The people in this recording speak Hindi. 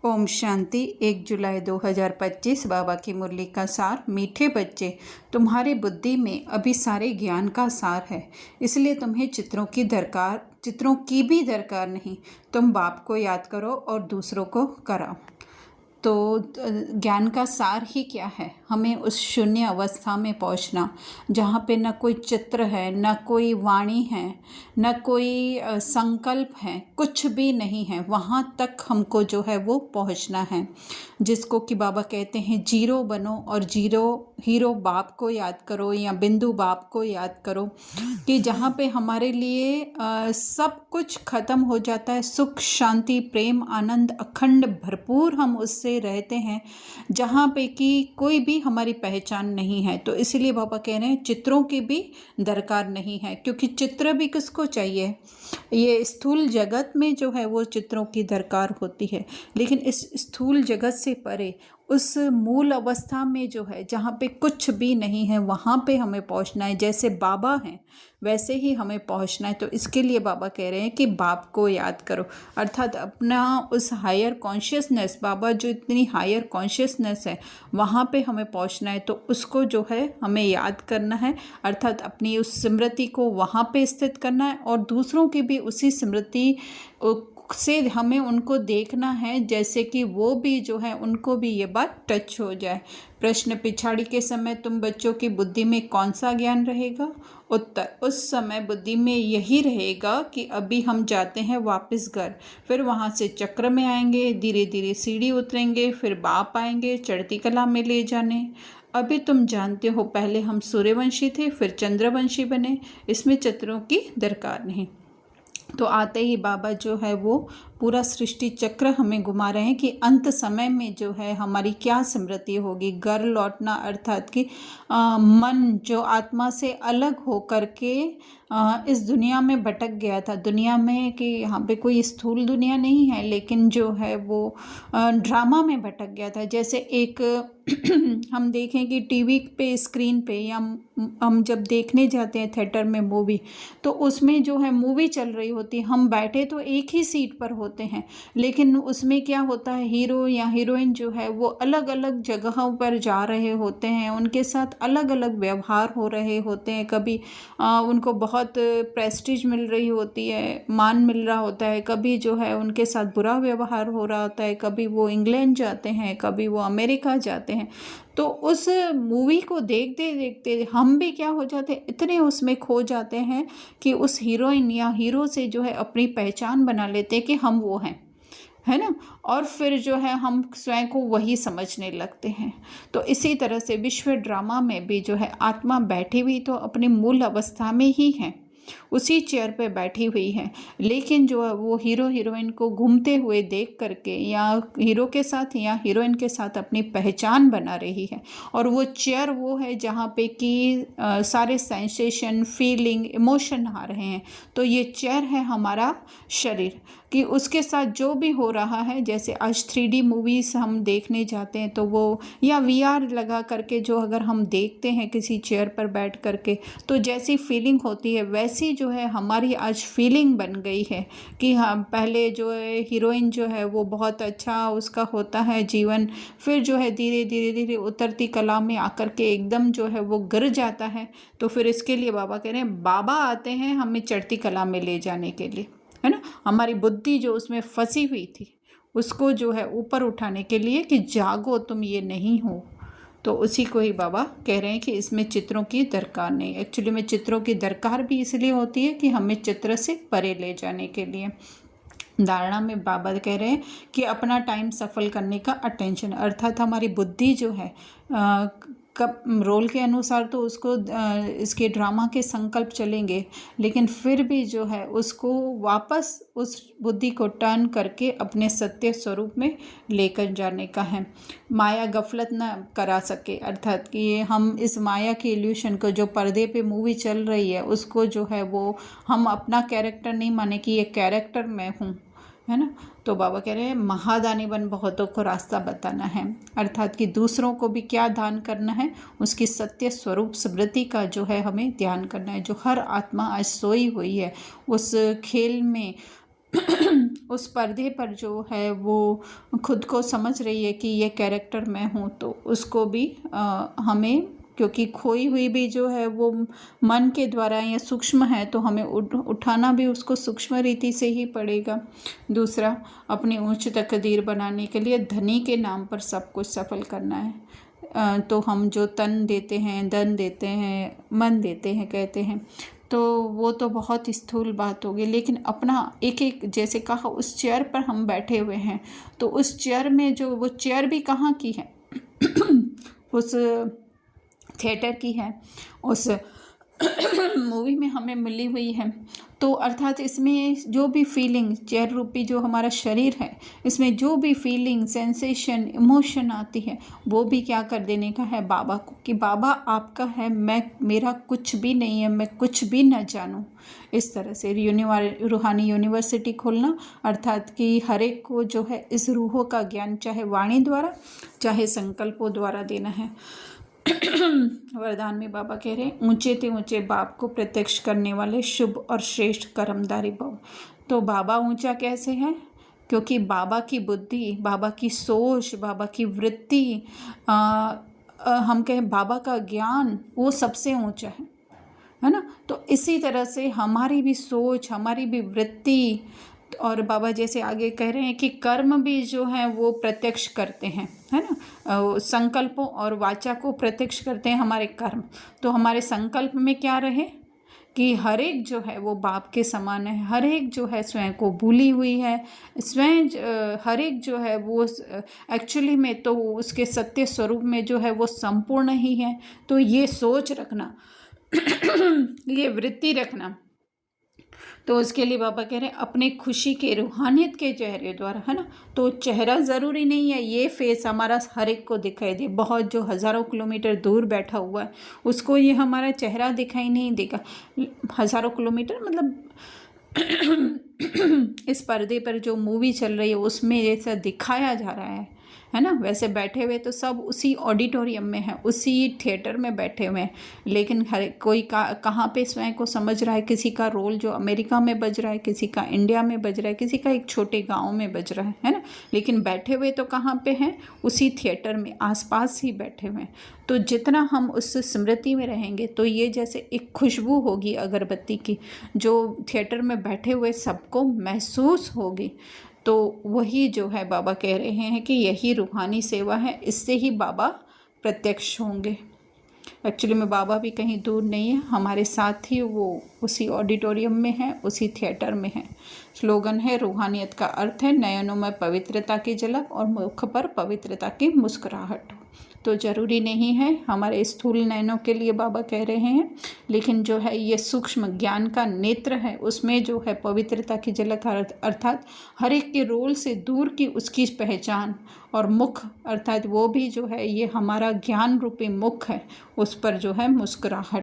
ओम शांति। 1 जुलाई 2025 बाबा की मुरली का सार। मीठे बच्चे, तुम्हारी बुद्धि में अभी सारे ज्ञान का सार है, इसलिए तुम्हें चित्रों की भी दरकार नहीं। तुम बाप को याद करो और दूसरों को कराओ। तो ज्ञान का सार ही क्या है? हमें उस शून्य अवस्था में पहुंचना जहाँ पे न कोई चित्र है, न कोई वाणी है, न कोई संकल्प है, कुछ भी नहीं है। वहाँ तक हमको जो है वो पहुँचना है, जिसको कि बाबा कहते हैं जीरो बनो और हीरो बाप को याद करो या बिंदु बाप को याद करो, कि जहाँ पे हमारे लिए सब कुछ खत्म हो जाता है। सुख, शांति, प्रेम, आनंद अखंड भरपूर हम उससे रहते हैं, जहाँ पे कि कोई भी हमारी पहचान नहीं है। तो इसलिए बाबा कह रहे हैं चित्रों की भी दरकार नहीं है, क्योंकि चित्र भी किसको चाहिए? ये स्थूल जगत में जो है वो चित्रों की दरकार होती है, लेकिन इस स्थूल जगत से परे उस मूल अवस्था में जो है, जहाँ पे कुछ भी नहीं है, वहाँ पे हमें पहुँचना है। जैसे बाबा हैं वैसे ही हमें पहुँचना है। तो इसके लिए बाबा कह रहे हैं कि बाप को याद करो, अर्थात अपना उस हायर कॉन्शियसनेस, बाबा जो इतनी हायर कॉन्शियसनेस है, वहाँ पे हमें पहुँचना है। तो उसको जो है हमें याद करना है, अर्थात अपनी उस स्मृति को वहाँ पे स्थित करना है, और दूसरों की भी उसी स्मृति से हमें उनको देखना है, जैसे कि वो भी जो है उनको भी ये बात टच हो जाए। प्रश्न: पिछाड़ी के समय तुम बच्चों की बुद्धि में कौन सा ज्ञान रहेगा? उत्तर: उस समय बुद्धि में यही रहेगा कि अभी हम जाते हैं वापस घर, फिर वहाँ से चक्र में आएंगे, धीरे धीरे सीढ़ी उतरेंगे, फिर बाप आएंगे चढ़ती कला में ले जाने। अभी तुम जानते हो पहले हम सूर्यवंशी थे, फिर चंद्रवंशी बने, इसमें चित्रों की दरकार नहीं। तो आते ही बाबा जो है वो पूरा सृष्टि चक्र हमें घुमा रहे हैं कि अंत समय में जो है हमारी क्या स्मृति होगी। घर लौटना, अर्थात कि मन जो आत्मा से अलग हो करके इस दुनिया में भटक गया था, दुनिया में कि यहाँ पे कोई स्थूल दुनिया नहीं है, लेकिन जो है वो ड्रामा में भटक गया था। जैसे एक हम देखें कि टीवी पे, स्क्रीन पे, या हम जब देखने जाते हैं थिएटर में मूवी, तो उसमें जो है मूवी चल रही होती है, हम बैठे तो एक ही सीट पर होते हैं, लेकिन उसमें क्या होता है, हीरो या हीरोइन जो है वो अलग अलग जगहों पर जा रहे होते हैं, उनके साथ अलग अलग व्यवहार हो रहे होते हैं। कभी उनको बहुत प्रेस्टीज मिल रही होती है, मान मिल रहा होता है, कभी जो है उनके साथ बुरा व्यवहार हो रहा होता है, कभी वो इंग्लैंड जाते हैं, कभी वो अमेरिका जाते हैं। तो उस मूवी को देखते देखते हम भी क्या हो जाते हैं, इतने उसमें खो जाते हैं कि उस हीरोइन या हीरो से जो है अपनी पहचान बना लेते हैं कि हम वो हैं, है ना। और फिर जो है हम स्वयं को वही समझने लगते हैं। तो इसी तरह से विश्व ड्रामा में भी जो है आत्मा बैठी हुई तो अपनी मूल अवस्था में ही है, उसी चेयर पे बैठी हुई है, लेकिन जो है वो हीरो हीरोइन को घूमते हुए देख करके या हीरो के साथ या हीरोइन के साथ अपनी पहचान बना रही है। और वो चेयर वो है जहाँ पे कि सारे सेंसेशन, फीलिंग, इमोशन आ रहे हैं। तो ये चेयर है हमारा शरीर, कि उसके साथ जो भी हो रहा है, जैसे आज 3D मूवीज़ हम देखने जाते हैं तो वो, या VR लगा करके जो अगर हम देखते हैं किसी चेयर पर बैठ करके, तो जैसी फीलिंग होती है वैसी जो है हमारी आज फीलिंग बन गई है कि हाँ, पहले जो है हीरोइन जो है वो बहुत अच्छा उसका होता है जीवन, फिर जो है धीरे धीरे धीरे उतरती कला में आकर के एकदम जो है वो गिर जाता है। तो फिर इसके लिए बाबा कह रहे हैं, बाबा आते हैं हमें चढ़ती कला में ले जाने के लिए, है ना। हमारी बुद्धि जो उसमें फंसी हुई थी उसको जो है ऊपर उठाने के लिए कि जागो, तुम ये नहीं हो। तो उसी को ही बाबा कह रहे हैं कि इसमें चित्रों की दरकार नहीं। एक्चुअली में चित्रों की दरकार भी इसलिए होती है कि हमें चित्र से परे ले जाने के लिए। धारणा में बाबा कह रहे हैं कि अपना टाइम सफल करने का अटेंशन, अर्थात हमारी बुद्धि जो है कब रोल के अनुसार तो उसको इसके ड्रामा के संकल्प चलेंगे, लेकिन फिर भी जो है उसको वापस उस बुद्धि को टर्न करके अपने सत्य स्वरूप में लेकर जाने का है। माया गफलत न करा सके, अर्थात कि हम इस माया के इल्यूशन को, जो पर्दे पे मूवी चल रही है, उसको जो है वो हम अपना कैरेक्टर नहीं माने कि ये कैरेक्टर मैं हूँ, है ना। तो बाबा कह रहे हैं महादानी बन बहुतों को रास्ता बताना है, अर्थात कि दूसरों को भी क्या दान करना है, उसकी सत्य स्वरूप स्मृति का जो है हमें ध्यान करना है। जो हर आत्मा आज सोई हुई है उस खेल में उस पर्दे पर जो है वो खुद को समझ रही है कि ये कैरेक्टर मैं हूँ, तो उसको भी हमें, क्योंकि खोई हुई भी जो है वो मन के द्वारा या सूक्ष्म है, तो हमें उठाना भी उसको सूक्ष्म रीति से ही पड़ेगा। दूसरा, अपनी उच्च तकदीर बनाने के लिए धनी के नाम पर सब कुछ सफल करना है। तो हम जो तन देते हैं, धन देते हैं, मन देते हैं कहते हैं, तो वो तो बहुत स्थूल बात होगी। लेकिन अपना एक एक, जैसे कहा, उस चेयर पर हम बैठे हुए हैं, तो उस चेयर में जो, वो चेयर भी कहाँ की है उस थिएटर की है, उस मूवी में हमें मिली हुई है। तो अर्थात इसमें जो भी फीलिंग, चेयर रूपी जो हमारा शरीर है, इसमें जो भी फीलिंग, सेंसेशन, इमोशन आती है, वो भी क्या कर देने का है बाबा को, कि बाबा आपका है, मैं, मेरा कुछ भी नहीं है, मैं कुछ भी न जानूं। इस तरह से रूहानी यूनिवर्सिटी खोलना, अर्थात कि हर एक को जो है इस रूहों का ज्ञान चाहे वाणी द्वारा चाहे संकल्पों द्वारा देना है। वरदान में बाबा कह रहे हैं, ऊंचे ते ऊंचे बाप को प्रत्यक्ष करने वाले शुभ और श्रेष्ठ कर्मधारी भव। तो बाबा ऊंचा कैसे है? क्योंकि बाबा की बुद्धि, बाबा की सोच, बाबा की वृत्ति, हम कहें बाबा का ज्ञान, वो सबसे ऊंचा है ना। तो इसी तरह से हमारी भी सोच, हमारी भी वृत्ति, और बाबा जैसे आगे कह रहे हैं कि कर्म भी जो है वो प्रत्यक्ष करते हैं, है ना। संकल्पों और वाचा को प्रत्यक्ष करते हैं हमारे कर्म। तो हमारे संकल्प में क्या रहे कि हर एक जो है वो बाप के समान है, हर एक जो है स्वयं को भूली हुई है, स्वयं हर एक जो है वो एक्चुअली में तो उसके सत्य स्वरूप में जो है वो संपूर्ण ही है। तो ये सोच रखना ये वृत्ति रखना, तो उसके लिए बाबा कह रहे हैं अपने खुशी के रूहानियत के चेहरे द्वारा, है ना। तो चेहरा ज़रूरी नहीं है ये फेस हमारा हर एक को दिखाई दे। बहुत जो हज़ारों किलोमीटर दूर बैठा हुआ है उसको ये हमारा चेहरा दिखाई नहीं देगा। हज़ारों किलोमीटर मतलब इस पर्दे पर जो मूवी चल रही है उसमें जैसा दिखाया जा रहा है ना, वैसे बैठे हुए तो सब उसी ऑडिटोरियम में है, उसी थिएटर में बैठे हुए हैं। लेकिन हर कोई कहाँ पे स्वयं को समझ रहा है, किसी का रोल जो अमेरिका में बज रहा है, किसी का इंडिया में बज रहा है, किसी का एक छोटे गांव में बज रहा है ना। लेकिन बैठे हुए तो कहाँ पे हैं, उसी थिएटर में आसपास ही बैठे हुए हैं। तो जितना हम उस स्मृति में रहेंगे, तो ये जैसे एक खुशबू होगी अगरबत्ती की, जो थिएटर में बैठे हुए सबको महसूस होगी। तो वही जो है बाबा कह रहे हैं कि यही रूहानी सेवा है, इससे ही बाबा प्रत्यक्ष होंगे। एक्चुअली में बाबा भी कहीं दूर नहीं है, हमारे साथ ही वो उसी ऑडिटोरियम में है, उसी थिएटर में है। स्लोगन है, रूहानियत का अर्थ है नयनों में पवित्रता की झलक और मुख पर पवित्रता की मुस्कुराहट। तो ज़रूरी नहीं है हमारे स्थूल नयनों के लिए बाबा कह रहे हैं, लेकिन जो है ये सूक्ष्म ज्ञान का नेत्र है, उसमें जो है पवित्रता की झलक, अर्थात हर एक के रोल से दूर की उसकी पहचान, और मुख अर्थात वो भी जो है ये हमारा ज्ञान रूपी मुख है, उस पर जो है मुस्कुराहट।